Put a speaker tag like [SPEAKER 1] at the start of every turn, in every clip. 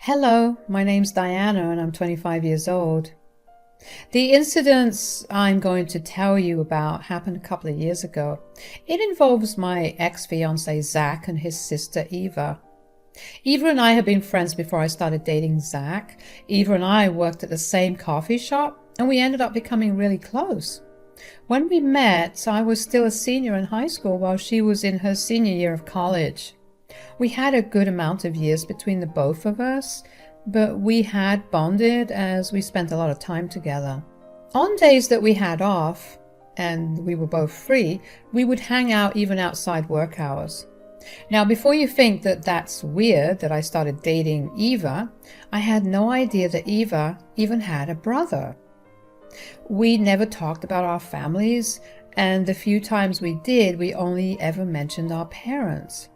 [SPEAKER 1] Hello, my name's Diana and I'm 25 years old. The incidents I'm going to tell you about happened a couple of years ago. It involves my ex-fiance Zach and his sister Eva. Eva and I had been friends before I started dating Zach. Eva and I worked at the same coffee shop and we ended up becoming really close. When we met, I was still a senior in high school while she was in her senior year of college. We had a good amount of years between the both of us, but we had bonded as we spent a lot of time together. On days that we had off, and we were both free, we would hang out even outside work hours. Now, before you think that that's weird that I started dating Eva, I had no idea that Eva even had a brother. We never talked about our families, and the few times we did, we only ever mentioned our parents.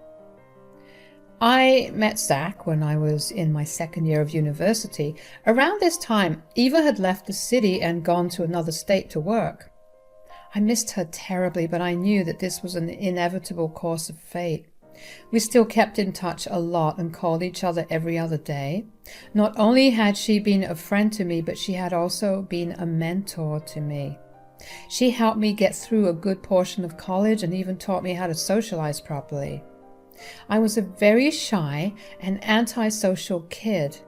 [SPEAKER 1] I met Zach when I was in my second year of university. Around this time, Eva had left the city and gone to another state to work. I missed her terribly, but I knew that this was an inevitable course of fate. We still kept in touch a lot and called each other every other day. Not only had she been a friend to me, but she had also been a mentor to me. She helped me get through a good portion of college and even taught me how to socialize properly. I was a very shy and antisocial kid.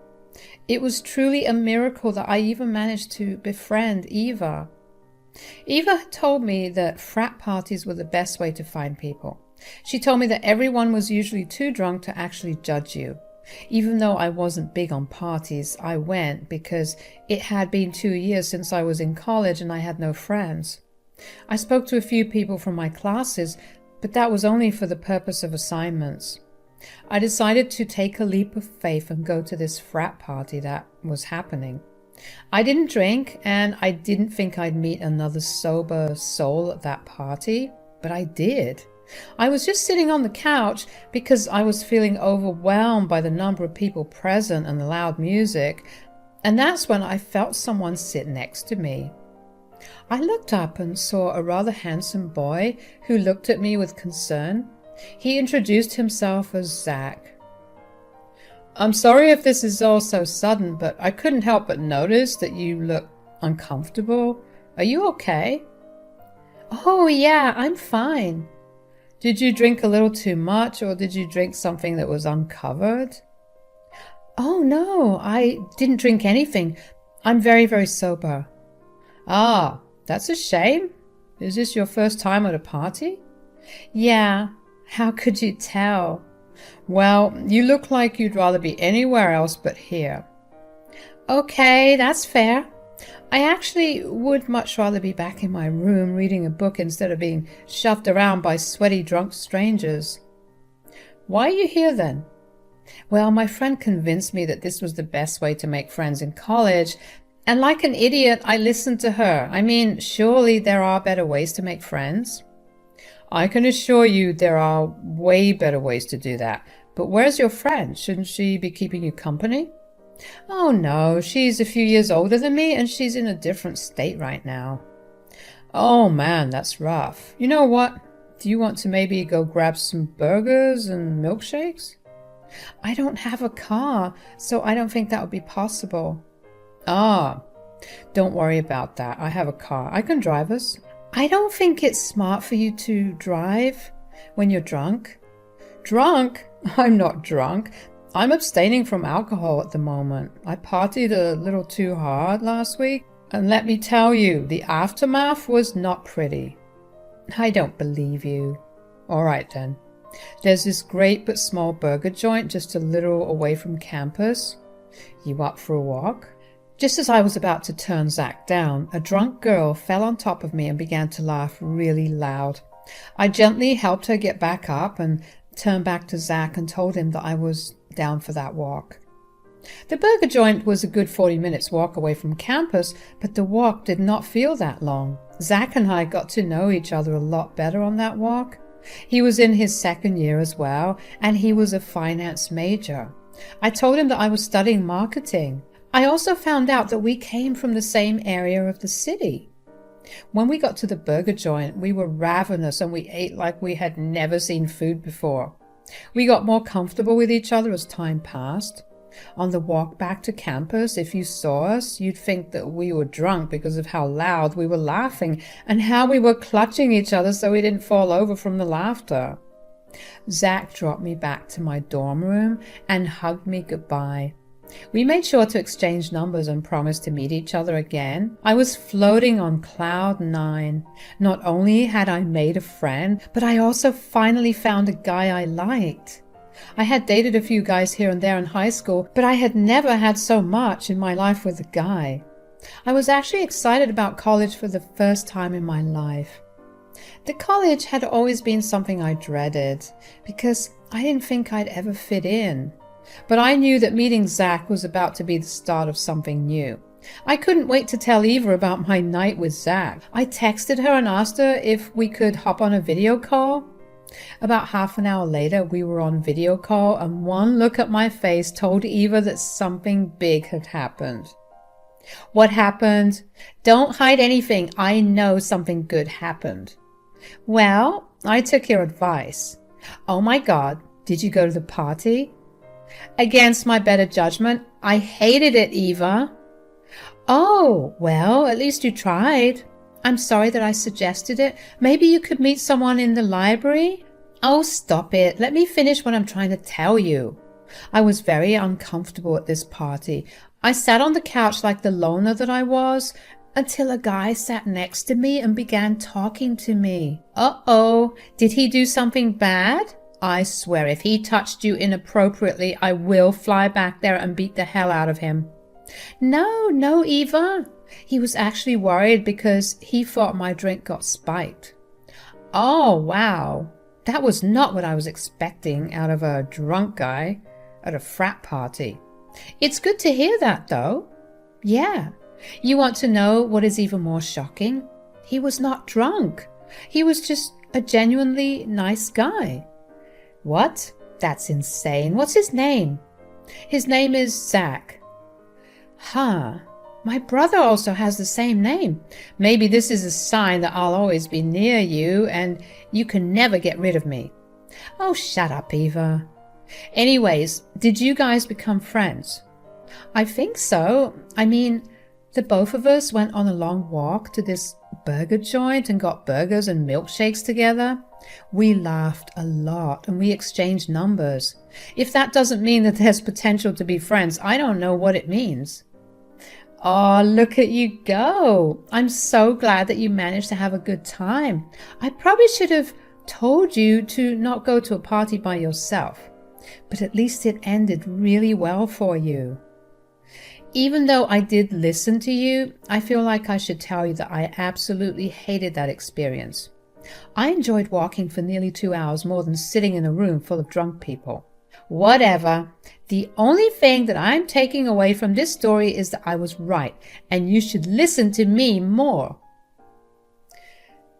[SPEAKER 1] It was truly a miracle that I even managed to befriend Eva. Eva had told me that frat parties were the best way to find people. She told me that everyone was usually too drunk to actually judge you. Even though I wasn't big on parties, I went because it had been 2 years since I was in college and I had no friends. I spoke to a few people from my classes, but that was only for the purpose of assignments. I decided to take a leap of faith and go to this frat party that was happening. I didn't drink, and I didn't think I'd meet another sober soul at that party, but I did. I was just sitting on the couch because I was feeling overwhelmed by the number of people present and the loud music, and that's when I felt someone sit next to me. I looked up and saw a rather handsome boy who looked at me with concern. He introduced himself as Zach. "I'm sorry if this is all so sudden, but I couldn't help but notice that you look uncomfortable. Are you okay?" "Oh, yeah, I'm fine." "Did you drink a little too much, or did you drink something that was uncovered?" "Oh, no, I didn't drink anything. I'm very, very sober." "Ah, that's a shame. Is this your first time at a party?" "Yeah, how could you tell?" "Well, you look like you'd rather be anywhere else but here." "Okay, that's fair. I actually would much rather be back in my room reading a book instead of being shoved around by sweaty drunk strangers." "Why are you here then?" "Well, my friend convinced me that this was the best way to make friends in college, and like an idiot, I listened to her. I mean, surely there are better ways to make friends." "I can assure you there are way better ways to do that. But where's your friend? Shouldn't she be keeping you company?" "Oh no, she's a few years older than me and she's in a different state right now." "Oh man, that's rough. You know what? Do you want to maybe go grab some burgers and milkshakes?" "I don't have a car, so I don't think that would be possible." "Ah, don't worry about that. I have a car. I can drive us." "I don't think it's smart for you to drive when you're drunk." "Drunk? I'm not drunk. I'm abstaining from alcohol at the moment. I partied a little too hard last week, and let me tell you, the aftermath was not pretty." "I don't believe you." "All right then. There's this great but small burger joint just a little away from campus. You up for a walk?" Just as I was about to turn Zach down, a drunk girl fell on top of me and began to laugh really loud. I gently helped her get back up and turned back to Zach and told him that I was down for that walk. The burger joint was a good 40 minutes walk away from campus, but the walk did not feel that long. Zach and I got to know each other a lot better on that walk. He was in his second year as well, and he was a finance major. I told him that I was studying marketing. I also found out that we came from the same area of the city. When we got to the burger joint, we were ravenous and we ate like we had never seen food before. We got more comfortable with each other as time passed. On the walk back to campus, if you saw us, you'd think that we were drunk because of how loud we were laughing and how we were clutching each other so we didn't fall over from the laughter. Zach dropped me back to my dorm room and hugged me goodbye. We made sure to exchange numbers and promised to meet each other again. I was floating on cloud 9. Not only had I made a friend, but I also finally found a guy I liked. I had dated a few guys here and there in high school, but I had never had so much in my life with a guy. I was actually excited about college for the first time in my life. The college had always been something I dreaded because I didn't think I'd ever fit in. But I knew that meeting Zach was about to be the start of something new. I couldn't wait to tell Eva about my night with Zach. I texted her and asked her if we could hop on a video call. About half an hour later, we were on video call, and one look at my face told Eva that something big had happened. What happened? Don't hide anything. I know something good happened. Well, I took your advice. Oh my God, did you go to the party? Against my better judgment, I hated it, Eva. Oh, well, at least you tried. I'm sorry that I suggested it. Maybe you could meet someone in the library? Oh, stop it. Let me finish what I'm trying to tell you. I was very uncomfortable at this party. I sat on the couch like the loner that I was until a guy sat next to me and began talking to me. Uh-oh, did he do something bad? I swear if he touched you inappropriately, I will fly back there and beat the hell out of him. No, Eva. He was actually worried because he thought my drink got spiked. Oh, wow. That was not what I was expecting out of a drunk guy at a frat party. It's good to hear that, though. Yeah. You want to know what is even more shocking? He was not drunk. He was just a genuinely nice guy. What? That's insane. What's his name? His name is Zach. Huh. My brother also has the same name. Maybe this is a sign that I'll always be near you and you can never get rid of me. Oh, shut up, Eva. Anyways, did you guys become friends? I think so. I mean, the both of us went on a long walk to this burger joint and got burgers and milkshakes together. We laughed a lot and we exchanged numbers. If that doesn't mean that there's potential to be friends, I don't know what it means. Oh, look at you go. I'm so glad that you managed to have a good time. I probably should have told you to not go to a party by yourself, but at least it ended really well for you. Even though I did listen to you, I feel like I should tell you that I absolutely hated that experience. I enjoyed walking for nearly 2 hours more than sitting in a room full of drunk people. Whatever. The only thing that I'm taking away from this story is that I was right, and you should listen to me more.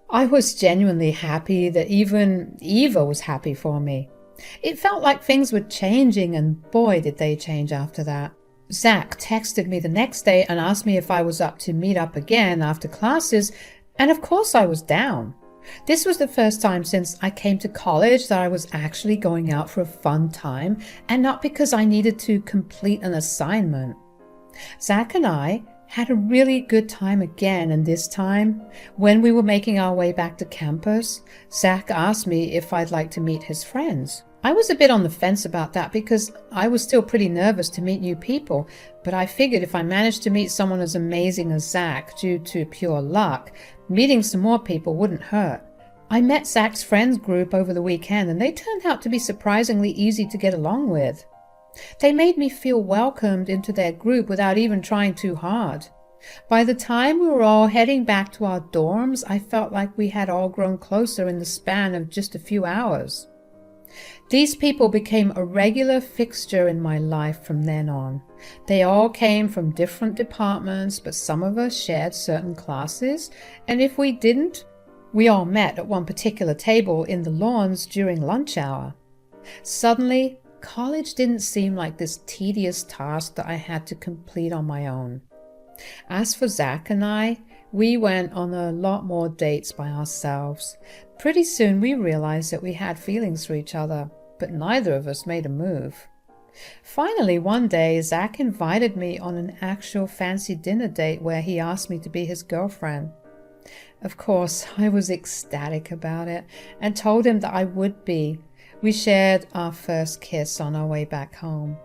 [SPEAKER 1] I was genuinely happy that even Eva was happy for me. It felt like things were changing, and boy did they change after that. Zach texted me the next day and asked me if I was up to meet up again after classes, and of course I was down. This was the first time since I came to college that I was actually going out for a fun time and not because I needed to complete an assignment. Zach and I had a really good time again, and this time, when we were making our way back to campus, Zach asked me if I'd like to meet his friends. I was a bit on the fence about that because I was still pretty nervous to meet new people, but I figured if I managed to meet someone as amazing as Zach due to pure luck, meeting some more people wouldn't hurt. I met Zach's friends group over the weekend and they turned out to be surprisingly easy to get along with. They made me feel welcomed into their group without even trying too hard. By the time we were all heading back to our dorms, I felt like we had all grown closer in the span of just a few hours. These people became a regular fixture in my life from then on. They all came from different departments, but some of us shared certain classes, and if we didn't, we all met at one particular table in the lawns during lunch hour. Suddenly, college didn't seem like this tedious task that I had to complete on my own. As for Zach and I, we went on a lot more dates by ourselves. Pretty soon we realized that we had feelings for each other, but neither of us made a move. Finally, one day, Zach invited me on an actual fancy dinner date where he asked me to be his girlfriend. Of course, I was ecstatic about it and told him that I would be. We shared our first kiss on our way back home.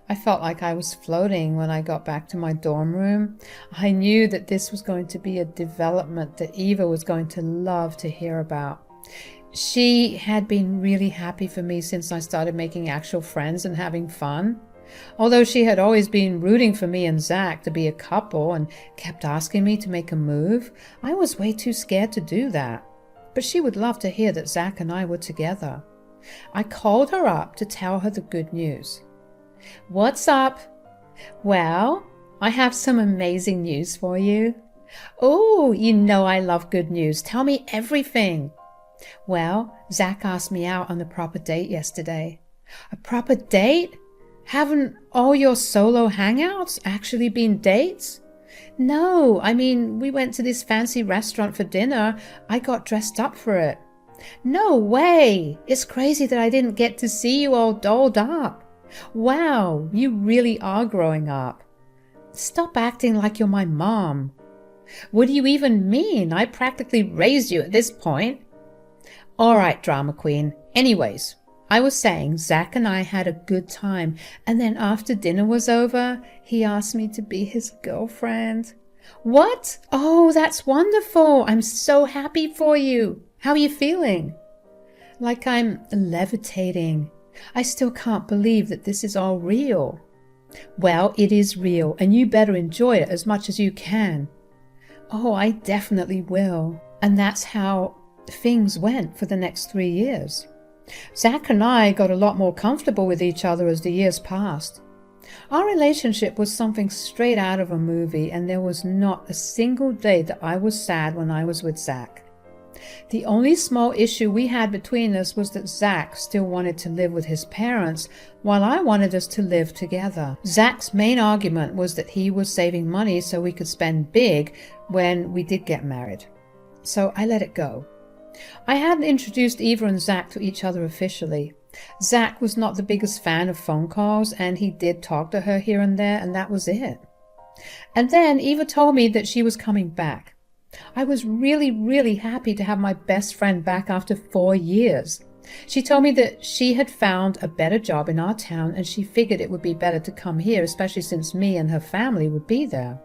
[SPEAKER 1] I felt like I was floating when I got back to my dorm room. I knew that this was going to be a development that Eva was going to love to hear about. She had been really happy for me since I started making actual friends and having fun. Although she had always been rooting for me and Zach to be a couple and kept asking me to make a move, I was way too scared to do that. But she would love to hear that Zach and I were together. I called her up to tell her the good news. "What's up?" "Well, I have some amazing news for you." "Oh, you know I love good news. Tell me everything." "Well, Zach asked me out on a proper date yesterday." "A proper date? Haven't all your solo hangouts actually been dates?" "No, I mean, we went to this fancy restaurant for dinner. I got dressed up for it." "No way! It's crazy that I didn't get to see you all dolled up." "Wow, you really are growing up." "Stop acting like you're my mom." "What do you even mean? I practically raised you at this point." "All right, drama queen. Anyways, I was saying Zach and I had a good time, and then after dinner was over, he asked me to be his girlfriend." "What? Oh, that's wonderful. I'm so happy for you. How are you feeling?" "Like I'm levitating. I still can't believe that this is all real." "Well, it is real, and you better enjoy it as much as you can." "Oh, I definitely will." And that's how things went for the next 3 years. Zach and I got a lot more comfortable with each other as the years passed. Our relationship was something straight out of a movie, and there was not a single day that I was sad when I was with Zach. The only small issue we had between us was that Zach still wanted to live with his parents, while I wanted us to live together. Zach's main argument was that he was saving money so we could spend big when we did get married. So I let it go. I hadn't introduced Eva and Zach to each other officially. Zach was not the biggest fan of phone calls, and he did talk to her here and there, and that was it. And then Eva told me that she was coming back. I was really happy to have my best friend back after 4 years. She told me that she had found a better job in our town, and she figured it would be better to come here, especially since me and her family would be there.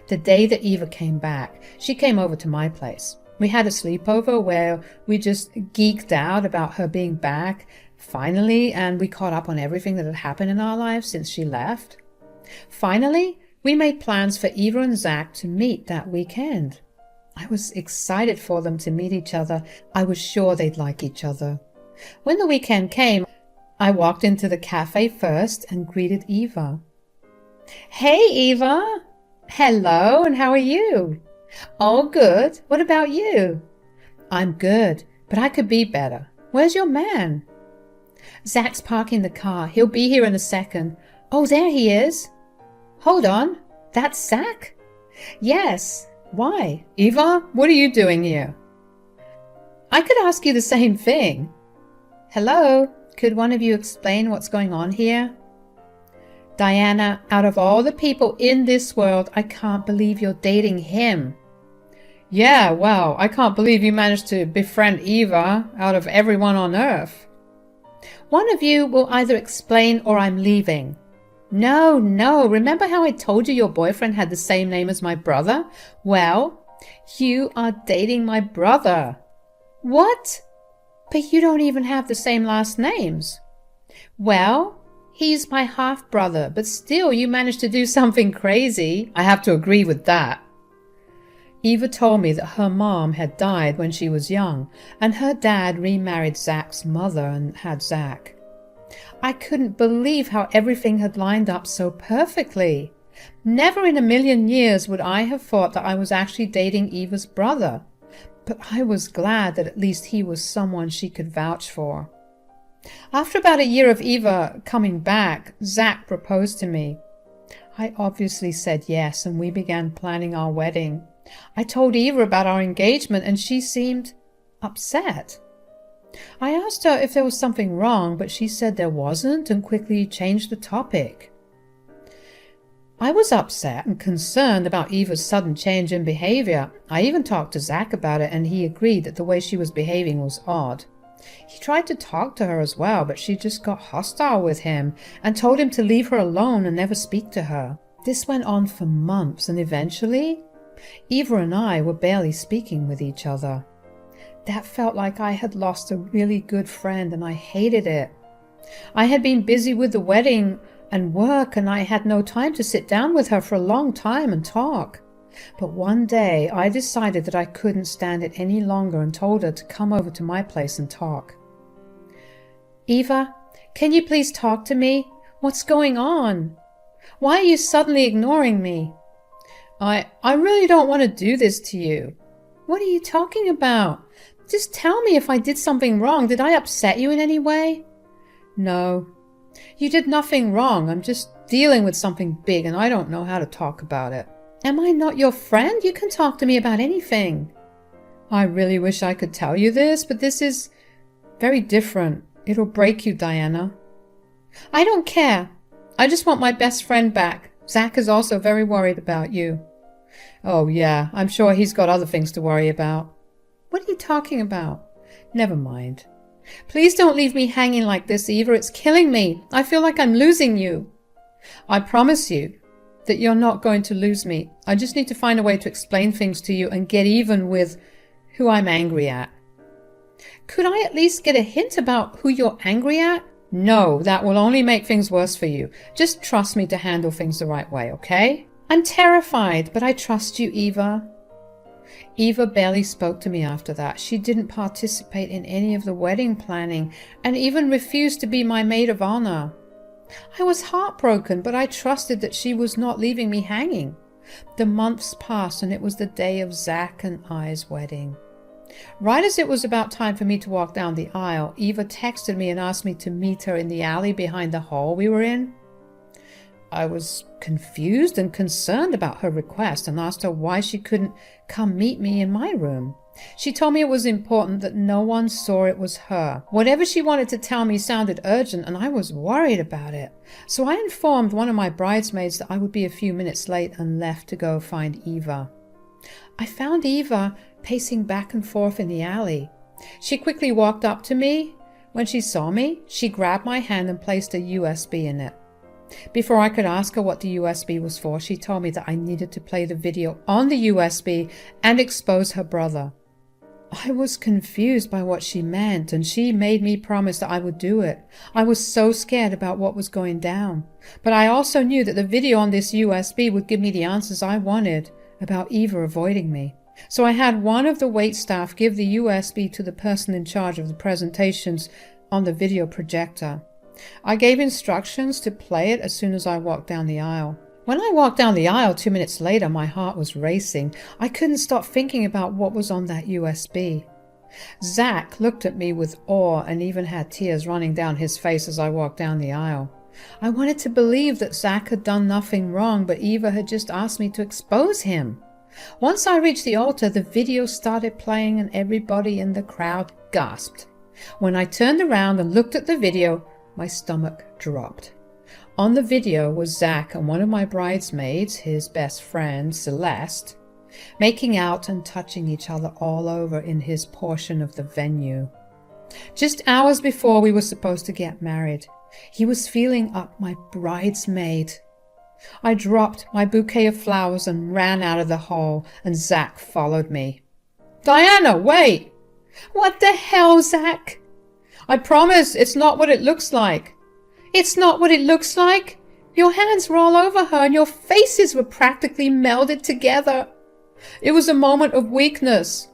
[SPEAKER 1] The day that Eva came back, she came over to my place. We had a sleepover where we just geeked out about her being back finally, and we caught up on everything that had happened in our lives since she left. Finally, we made plans for Eva and Zach to meet that weekend. I was excited for them to meet each other. I was sure they'd like each other. When the weekend came, I walked into the cafe first and greeted Eva. "Hey, Eva!" "Hello, and how are you?" "Oh, good. What about you?" "I'm good, but I could be better. Where's your man?" "Zach's parking the car. He'll be here in a second." "Oh, there he is." "Hold on. That's Zach?" "Yes. Why?" "Eva, what are you doing here?" "I could ask you the same thing." "Hello. Could one of you explain what's going on here?" "Diana, out of all the people in this world, I can't believe you're dating him." "Yeah, well, I can't believe you managed to befriend Eva out of everyone on earth." "One of you will either explain or I'm leaving." No, remember how I told you your boyfriend had the same name as my brother? Well, you are dating my brother." "What? But you don't even have the same last names." "Well, he's my half-brother, but still you managed to do something crazy." "I have to agree with that." Eva told me that her mom had died when she was young, and her dad remarried Zach's mother and had Zach. I couldn't believe how everything had lined up so perfectly. Never in a million years would I have thought that I was actually dating Eva's brother, but I was glad that at least he was someone she could vouch for. After about a year of Eva coming back, Zach proposed to me. I obviously said yes, and we began planning our wedding. I told Eva about our engagement, and she seemed upset. I asked her if there was something wrong, but she said there wasn't and quickly changed the topic. I was upset and concerned about Eva's sudden change in behavior. I even talked to Zach about it, and he agreed that the way she was behaving was odd. He tried to talk to her as well, but she just got hostile with him and told him to leave her alone and never speak to her. This went on for months, and eventually, Eva and I were barely speaking with each other. That felt like I had lost a really good friend, and I hated it. I had been busy with the wedding and work, and I had no time to sit down with her for a long time and talk. But one day I decided that I couldn't stand it any longer and told her to come over to my place and talk. "Eva, can you please talk to me? What's going on? Why are you suddenly ignoring me?" I really don't want to do this to you." "What are you talking about? Just tell me if I did something wrong. Did I upset you in any way?" "No, you did nothing wrong. I'm just dealing with something big and I don't know how to talk about it." "Am I not your friend? You can talk to me about anything." "I really wish I could tell you this, but this is very different. It'll break you, Diana." "I don't care. I just want my best friend back. Zach is also very worried about you." "Oh yeah, I'm sure he's got other things to worry about." "What are you talking about?" "Never mind. Please don't leave me hanging like this, Eva. It's killing me. I feel like I'm losing you." "I promise you that you're not going to lose me. I just need to find a way to explain things to you and get even with who I'm angry at." "Could I at least get a hint about who you're angry at?" "No, that will only make things worse for you. Just trust me to handle things the right way, okay?" "I'm terrified, but I trust you, Eva." Eva barely spoke to me after that. She didn't participate in any of the wedding planning and even refused to be my maid of honor. I was heartbroken, but I trusted that she was not leaving me hanging. The months passed, and it was the day of Zach and I's wedding. Right as it was about time for me to walk down the aisle, Eva texted me and asked me to meet her in the alley behind the hall we were in. I was confused and concerned about her request and asked her why she couldn't come meet me in my room. She told me it was important that no one saw it was her. Whatever she wanted to tell me sounded urgent, and I was worried about it. So I informed one of my bridesmaids that I would be a few minutes late and left to go find Eva. I found Eva pacing back and forth in the alley. She quickly walked up to me. When she saw me, she grabbed my hand and placed a USB in it. Before I could ask her what the USB was for, she told me that I needed to play the video on the USB and expose her brother. I was confused by what she meant, and she made me promise that I would do it. I was so scared about what was going down. But I also knew that the video on this USB would give me the answers I wanted about Eva avoiding me. So I had one of the waitstaff give the USB to the person in charge of the presentations on the video projector. I gave instructions to play it as soon as I walked down the aisle. When I walked down the aisle 2 minutes later, my heart was racing. I couldn't stop thinking about what was on that USB. Zach looked at me with awe and even had tears running down his face as I walked down the aisle. I wanted to believe that Zach had done nothing wrong, but Eva had just asked me to expose him. Once I reached the altar, the video started playing and everybody in the crowd gasped. When I turned around and looked at the video, my stomach dropped. On the video was Zach and one of my bridesmaids, his best friend, Celeste, making out and touching each other all over in his portion of the venue. Just hours before we were supposed to get married, he was feeling up my bridesmaid. I dropped my bouquet of flowers and ran out of the hall, and Zach followed me. "Diana, wait!" "What the hell, Zach?" "I promise it's not what it looks like." "It's not what it looks like? Your hands were all over her and your faces were practically melded together." "It was a moment of weakness."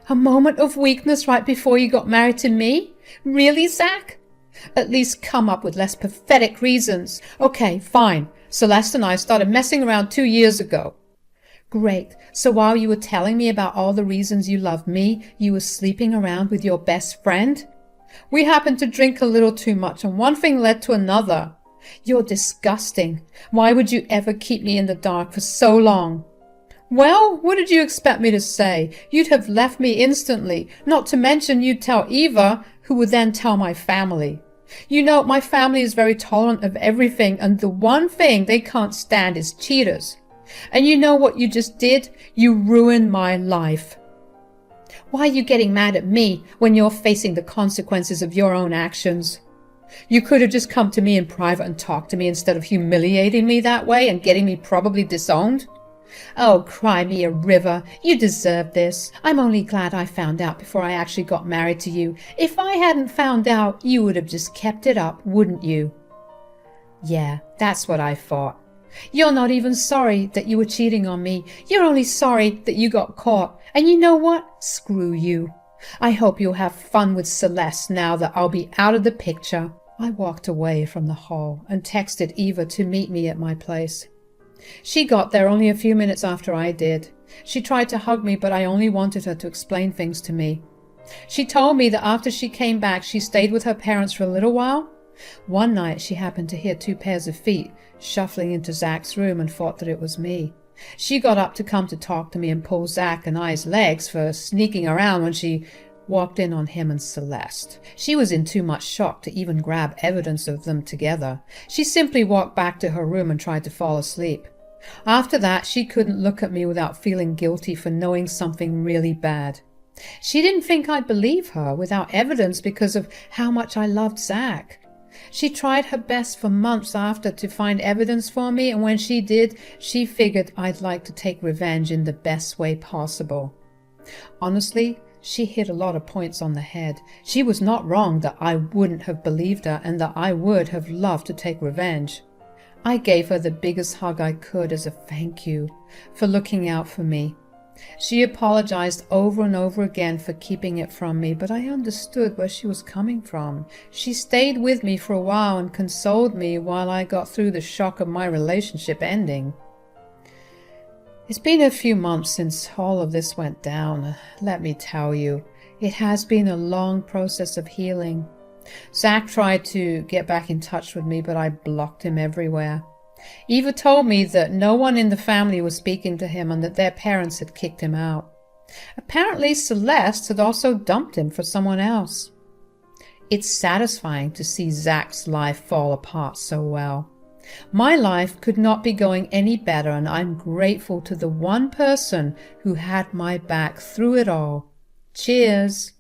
[SPEAKER 1] "A moment of weakness right before you got married to me? Really, Zach? At least come up with less pathetic reasons." "Okay, fine. Celeste and I started messing around 2 years ago." "Great. So while you were telling me about all the reasons you loved me, you were sleeping around with your best friend?" "We happened to drink a little too much, and one thing led to another." "You're disgusting. Why would you ever keep me in the dark for so long?" "Well, what did you expect me to say? You'd have left me instantly. Not to mention you'd tell Eva, who would then tell my family. You know, my family is very tolerant of everything, and the one thing they can't stand is cheaters. And you know what you just did? You ruined my life. Why are you getting mad at me when you're facing the consequences of your own actions? You could have just come to me in private and talked to me instead of humiliating me that way and getting me probably disowned. Oh, cry me a river. You deserve this. I'm only glad I found out before I actually got married to you. If I hadn't found out, you would have just kept it up, wouldn't you? Yeah, that's what I thought. You're not even sorry that you were cheating on me. You're only sorry that you got caught. And you know what? Screw you. I hope you'll have fun with Celeste now that I'll be out of the picture. I walked away from the hall and texted Eva to meet me at my place. She got there only a few minutes after I did. She tried to hug me, but I only wanted her to explain things to me. She told me that after she came back, she stayed with her parents for a little while. One night, she happened to hear 2 pairs of feet shuffling into Zach's room and thought that it was me. She got up to come to talk to me and pull Zach and I's legs for sneaking around when she walked in on him and Celeste. She was in too much shock to even grab evidence of them together. She simply walked back to her room and tried to fall asleep. After that, she couldn't look at me without feeling guilty for knowing something really bad. She didn't think I'd believe her without evidence because of how much I loved Zach. She tried her best for months after to find evidence for me, and when she did, she figured I'd like to take revenge in the best way possible. Honestly, she hit a lot of points on the head. She was not wrong that I wouldn't have believed her and that I would have loved to take revenge. I gave her the biggest hug I could as a thank you for looking out for me. She apologized over and over again for keeping it from me, but I understood where she was coming from. She stayed with me for a while and consoled me while I got through the shock of my relationship ending. It's been a few months since all of this went down. Let me tell you, it has been a long process of healing. Zach tried to get back in touch with me, but I blocked him everywhere. Eva told me that no one in the family was speaking to him and that their parents had kicked him out. Apparently, Celeste had also dumped him for someone else. It's satisfying to see Zach's life fall apart so well. My life could not be going any better, and I'm grateful to the one person who had my back through it all. Cheers!